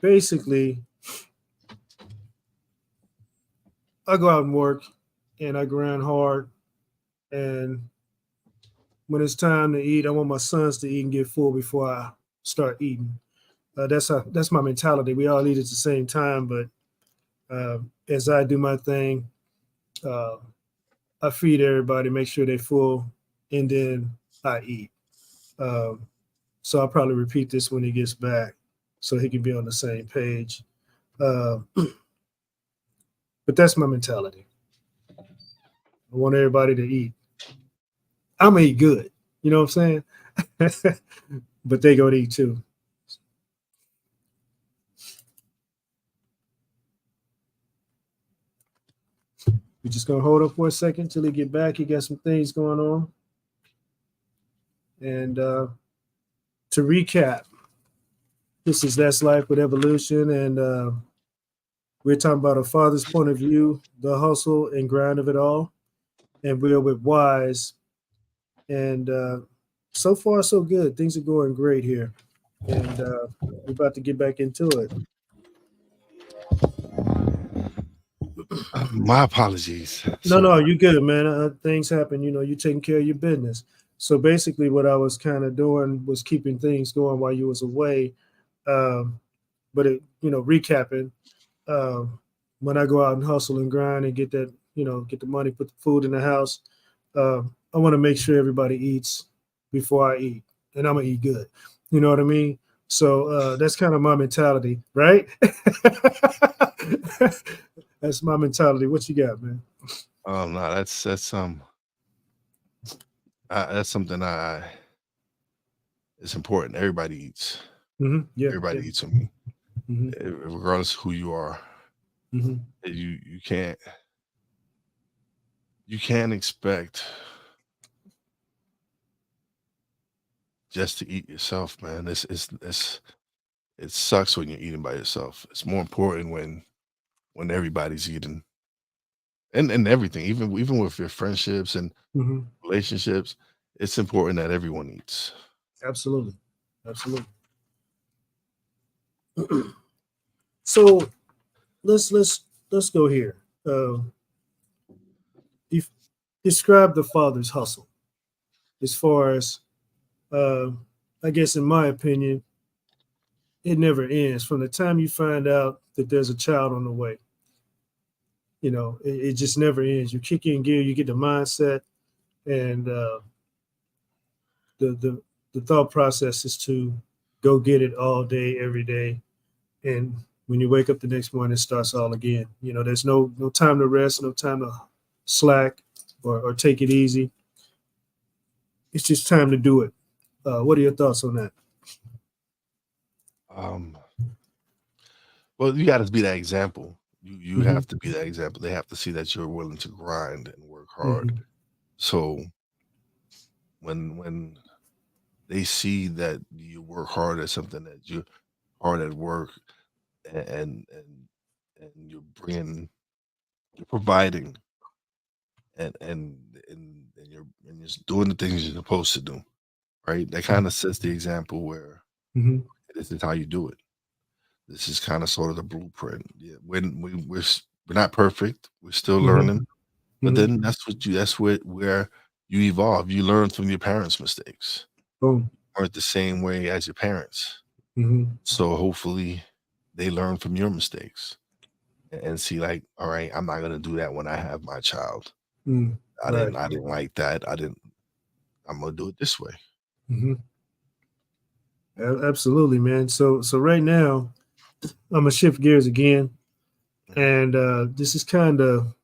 basically, I go out and work, and I grind hard, and when it's time to eat, I want my sons to eat and get full before I start eating. That's my mentality. We all eat at the same time, but as I do my thing, uh, I feed everybody, make sure they're full, and then I eat. Um, so I'll probably repeat this when he gets back, so he can be on the same page. Uh, but that's my mentality. I want everybody to eat. I'm gonna eat good. You know what I'm saying? But they gonna eat too. We're just gonna hold up for a second till he get back. He got some things going on. And to recap, this is That's Life with Evolution, and we're talking about a father's point of view, the hustle and grind of it all. And we're with Wize, and so far so good. Things are going great here, and we're about to get back into it. My apologies. No, Sorry no, about you good, man. Things happen. You taking care of your business. So basically, what I was kind of doing was keeping things going while you was away. Um, but recapping, um, when I go out and hustle and grind and get that, get the money, put the food in the house, I want to make sure everybody eats before I eat, and I'm gonna eat good. You know what I mean? So that's kind of my mentality, right? That's my mentality. What you got, man? no, that's something it's important. Everybody eats. Yeah, yeah. Everybody eats with me, Hmm. regardless of who you are. Hmm. You can't expect just to eat yourself, man. It sucks when you're eating by yourself. It's more important when everybody's eating, and everything, even with your friendships and Hmm. relationships. It's important that everyone eats. Absolutely, absolutely. So let's go here. Def- Describe the father's hustle as far as, uh, I guess, in my opinion, it never ends. From the time you find out that there's a child on the way, it just never ends. You kick in gear, you get the mindset, and the thought process is to go get it all day, every day. And when you wake up the next morning, it starts all again. You know, there's no time to rest, no time to slack or take it easy. It's just time to do it. What are your thoughts on that? Um, well, you got to be that example. You Mm-hmm. have to be that example. They have to see that you're willing to grind and work hard. Mm-hmm. So when they see that you work hard at something, that you're hard at work, and and and you're providing, and you're doing the things you're supposed to do, right? That kind of sets the example where Mm-hmm. this is how you do it. This is kind of sort of the blueprint. Yeah, when we're not perfect, we're still Mm-hmm. learning, but Mm-hmm. then that's where you evolve. You learn from your parents' mistakes. Boom. Aren't the same way as your parents. Mm-hmm. So hopefully they learn from your mistakes and see, like, all right, I'm not gonna do that when I have my child. Mm. Right. I didn't like that. I'm gonna do it this way. Mm-hmm. Absolutely, man. So right now, I'm gonna shift gears again, Mhm. and this is kind of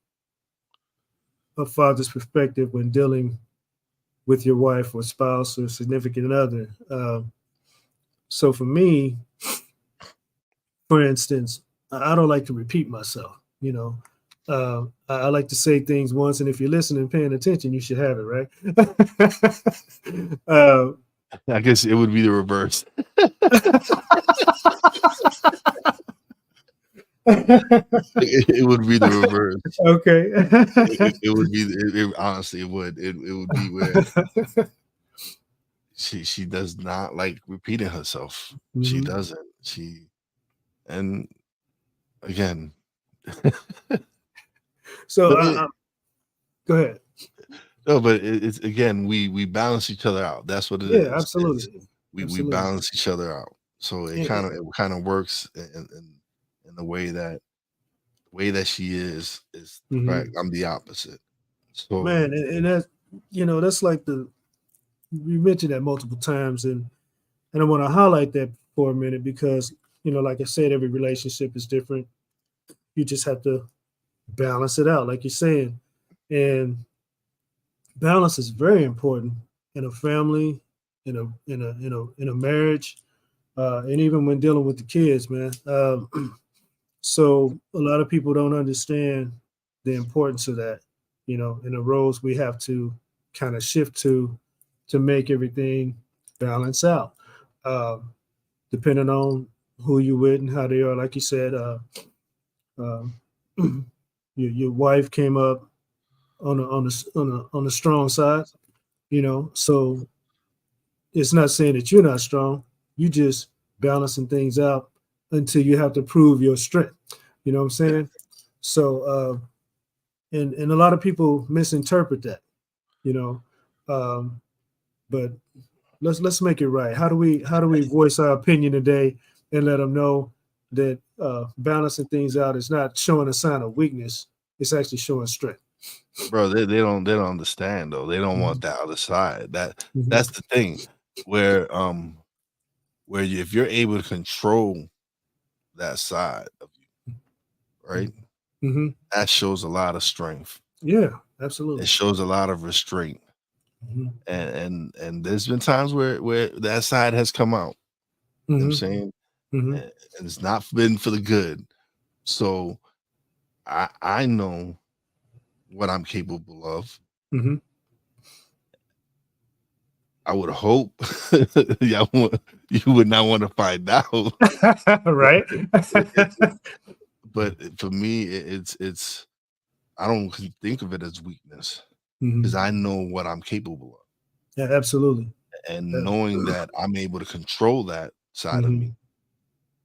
a father's perspective when dealing with your wife or spouse or significant other. So for me, for instance, I don't like to repeat myself. You know, I like to say things once, and if you're listening and paying attention, you should have it right. uh, I guess it would be the reverse. It would be the reverse. Okay. It would be honestly, it would be where she does not like repeating herself. She Mhm. doesn't. And again, So but it go ahead. no, but it's again, we balance each other out. That's what it Yeah, is. It's absolutely, we absolutely. balance each other out. So And, it kind of works in the way that she is the fact mhm. I'm the opposite. So Man, and that's that's like the you mentioned that multiple times, and I want to highlight that for a minute because like I said, every relationship is different. You just have to balance it out, like you're saying, and balance is very important in a family, in a marriage, and even when dealing with the kids, man. So a lot of people don't understand the importance of that, and the roles we have to kind of shift to make everything balance out. Um, Depending on who you with and how they are, like you said, uh, your wife came up on the strong side, so it's not saying that you're not strong. You just balancing things out until you have to prove your strength. You know what I'm yeah, saying? So, and a lot of people misinterpret that, you know. Um, but let's make it right. How do we voice our opinion today and let them know that balancing things out is not showing a sign of weakness. It's actually showing strength. bro, they don't understand though. They don't want Mhm. the other side. That's Mhm. the thing where if you're able to control that side of you, right? Mhm. That shows a lot of strength. Yeah, It absolutely. shows a lot of restraint. Mhm. And there's been times where that side has come out. You know what I'm Mhm. saying? Mhm. And it's not been for the good. So I know what I'm capable of. Mhm. I would hope you would not want to find out. Right. It but for me, it's I don't think of it as weakness because Mhm. I know what I'm capable of. Yeah, absolutely. And Yeah. knowing that I'm able to control that side of Mhm. me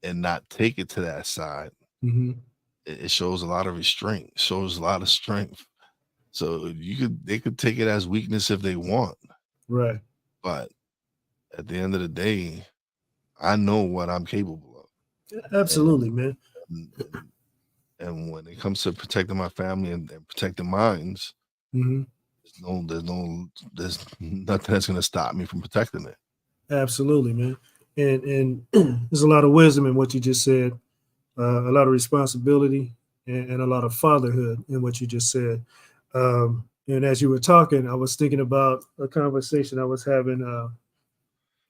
and not take it to that side, Mhm. it shows a lot of restraint, shows a lot of strength. So they could take it as weakness if they want, Right. but at the end of the day, I know what I'm capable of. Yeah, And absolutely, man. and and, and when it comes to protecting my family and protecting minds, Mhm. there's nothing that's gonna stop me from protecting it. Absolutely, man. And there's a lot of wisdom in what you just said. a lot of responsibility, and a lot of fatherhood in what you just said. And as you were talking, I was thinking about a conversation I was having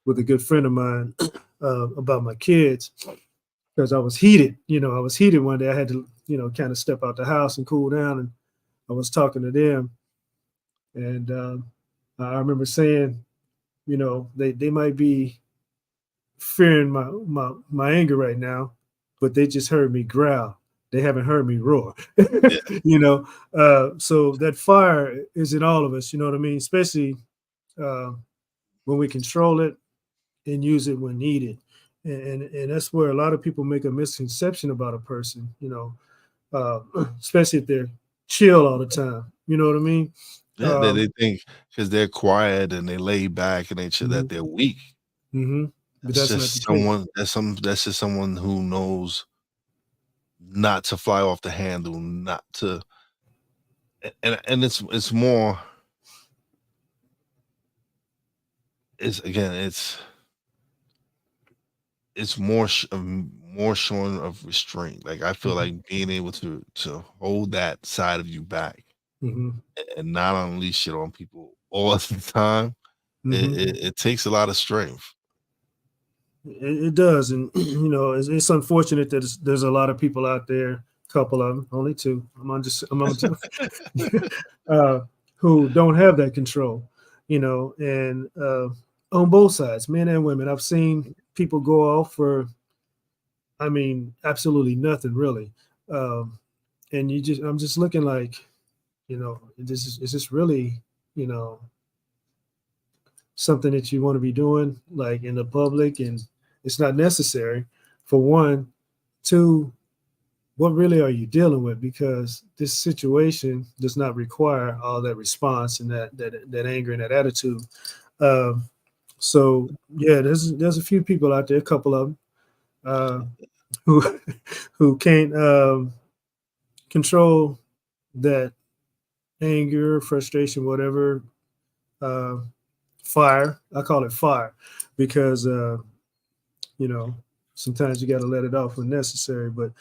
with a good friend of mine about my kids, because I was heated. I was heated one day. I had to, kind of step out the house and cool down. And I was talking to them, and I remember saying, they might be fearing my anger right now, but they just heard me growl. They haven't heard me roar. Yeah, So that fire is in all of us. You know what I mean? Especially uh, when we control it and use it when needed. And that's where a lot of people make a misconception about a person. Especially if they're chill all the time. You know what I mean? yeah. They Um, think because they're quiet and they lay back and nature that mhm, they're weak. but that's not the case. That's just someone who knows not to fly off the handle, not to and it's more it's again it's more showing of restraint. Like I feel Hmm. like being able to hold that side of you back Hmm. and not unleash it on people all the time. Hmm. It takes a lot of strength. It does, and it's unfortunate that there's a lot of people out there. Couple of them, only two. I'm on two, uh, who don't have that control. And on both sides, men and women. I've seen people go off for, I mean, absolutely nothing really. Um, and I'm just looking like, is this really, you know, something that you want to be doing like in the public? And it's not necessary, for one. Two, what really are you dealing with? Because this situation does not require all that response and that anger and that attitude. Um, so yeah, there's a few people out there, a couple of them, who who can't control that anger, frustration, whatever. Uh, Fire. I call it fire, because you know sometimes you got to let it off when necessary. But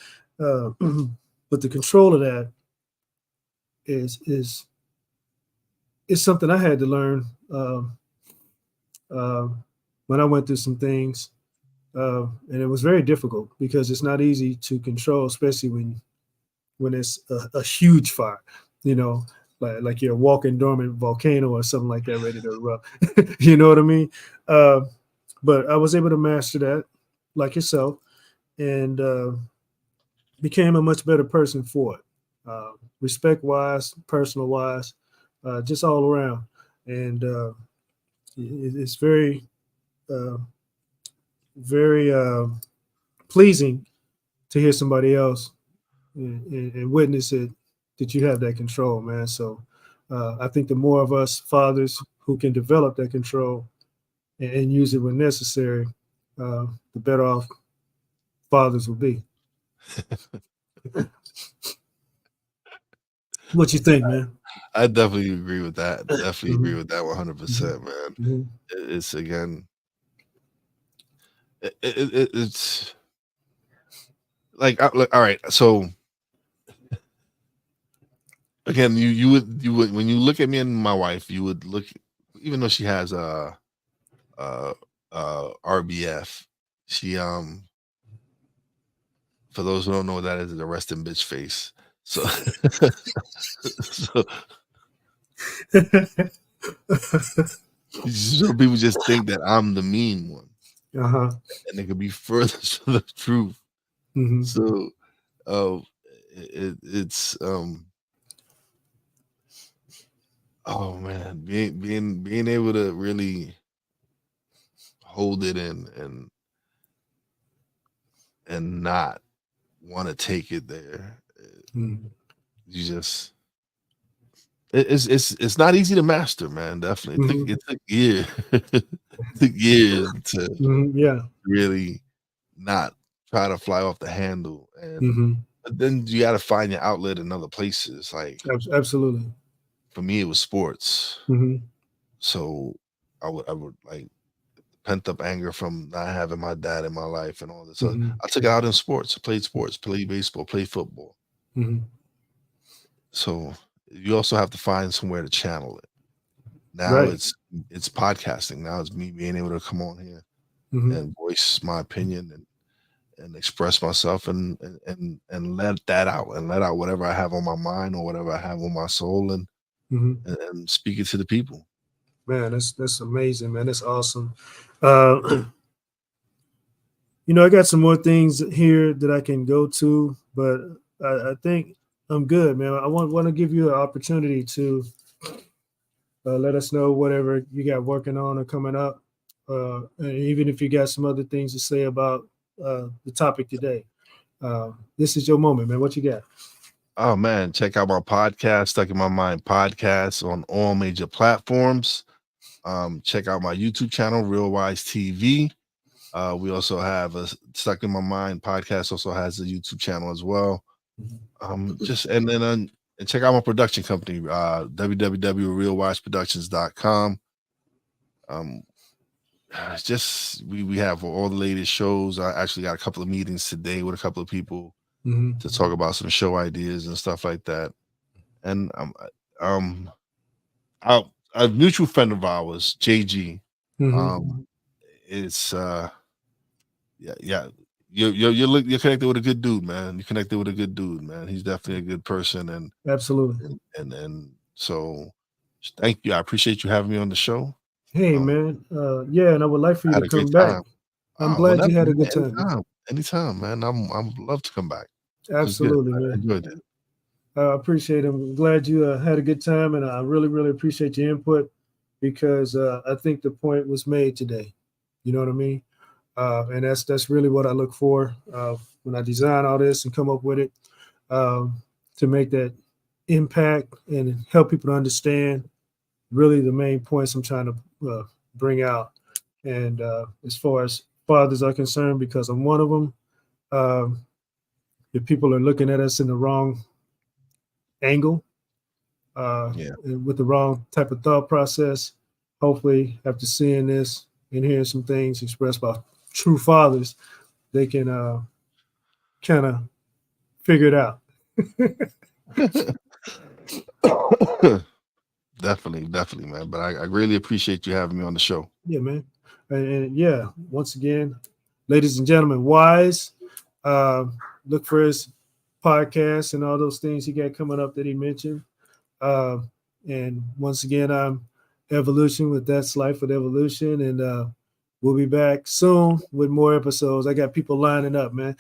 uh, but the control of that is something I had to learn, uh, when I went through some things, and it was very difficult because it's not easy to control, especially when it's a huge fire, you know, like you're a walking dormant volcano or something like that, ready to erupt. You know what I mean? Uh, but I was able to master that, like yourself, and became a much better person for it. Respect wise, personal wise, just all around. And it's very, uh, very pleasing to hear somebody else and witness it, that you have that control, man. So I think the more of us fathers who can develop that control and use it when necessary, the better off fathers will be. What you think, man? I definitely agree with that. Definitely agree Hmm. with that Hmm. 100%, man. Hmm. It's again, it's like, all right. So again, you would when you look at me and my wife, you would look, even though she has uh RBF, she for those who don't know what that is a resting bitch face. So so so people just think that I'm the mean one, Uh-huh. and it could be further from the truth. Hmm. So uh, it's oh man, being able to really hold it in and not want to take it there. Hmm. You just it's not easy to master, man. Definitely, Hmm. it took years, it took years to Hmm. Yeah. really not try to fly off the handle, and Hmm. but then you got to find your outlet in other places. Like Absolutely. for me, it was sports. Hmm. So I would like pent up anger from not having my dad in my life and all this. So Mhm. I took it out in sports. I played sports, played baseball, played football. Mhm. So you also have to find somewhere to channel it. Now Right. it's podcasting. Now it's me being able to come on here Mhm. and voice my opinion and express myself and let that out and let out whatever I have on my mind or whatever I have on my soul Mhm. and speak it to the people. Man, that's amazing, man. That's awesome. Uh, I got some more things here that I can go to, but I think I'm good, man. I want to give you an opportunity to let us know whatever you got working on or coming up, and even if you got some other things to say about the topic today. This is your moment, man. What you got? Oh man, check out my podcast, Stuck in My Mind podcast on all major platforms. Check out my YouTube channel, Real Wize TV. We also have a Stuck in My Mind podcast, also has a YouTube channel as well. Just and then and check out my production company, www.realwiseproductions.com. Um, it's just we have all the latest shows. I actually got a couple of meetings today with a couple of people Mm-hmm. to talk about some show ideas and stuff like that. And um, a mutual friend of ours, JG, Mm-hmm. um, it's yeah. You're connected with a good dude, man. You're connected with a good dude, man. He's definitely a good person, Absolutely. and so thank you. I appreciate you having me on the show. Hey, Um, man. Yeah, and I would like for I you had to a great come back. time. I'm glad Whenever, you had a man, good time, man. anytime, man. I'm love to come back. This was good. Absolutely, I man. enjoyed it. I appreciate it. I'm glad you had a good time, and I really, really appreciate your input because I think the point was made today. You know what I mean? And that's really what I look for when I design all this and come up with it um, to make that impact and help people to understand really the main points I'm trying to bring out. And as far as fathers are concerned, because I'm one of them, um, if people are looking at us in the wrong angle, Yeah. with the wrong type of thought process, hopefully after seeing this and hearing some things expressed by true fathers, they can kind of figure it out. Definitely, man. But I really appreciate you having me on the show. Yeah, man. And yeah, once again, ladies and gentlemen, Wize, uh, look for his podcast and all those things he got coming up that he mentioned. Uh, and once again, I'm Ev.O.Lution with That's Life with Ev.O.Lution. And we'll be back soon with more episodes. I got people lining up, man.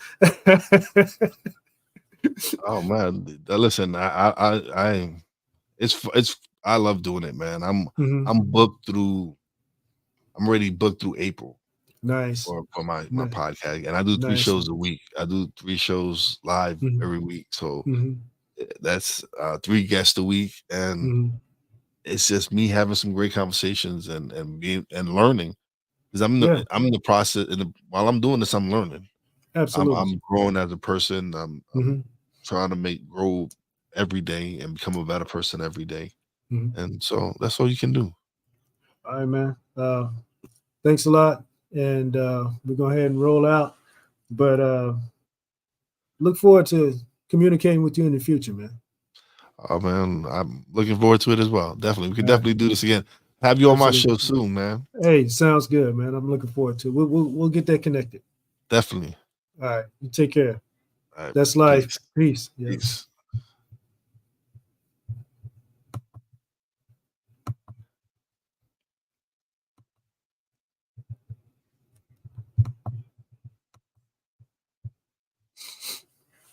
Oh man, listen, it's I love doing it, man. Mhm. I'm booked through. I'm already booked through April Nice. for my Nice. podcast, and I do 3 Nice. shows a week. I do 3 shows live Mhm. every week, so Mhm. that's 3 guests a week, and Mhm. it's just me having some great conversations and being and learning because Yeah, I'm in the process. While I'm doing this, I'm learning. absolutely. I'm growing as a person. I'm Mhm. trying to grow every day and become a better person every day. Mhm. And so that's all you can do. All right, man. Thanks a lot. And we're going to go ahead and roll out. But look forward to communicating with you in the future, man. Oh man, I'm looking forward to it as well. Definitely. We can All right, definitely do this again. Have you on my absolutely. show soon, man. Hey, sounds good, man. I'm looking forward to it. We'll get that connected. Definitely. All right. You take care. All right. That's life. Peace. Peace. Yeah. Peace.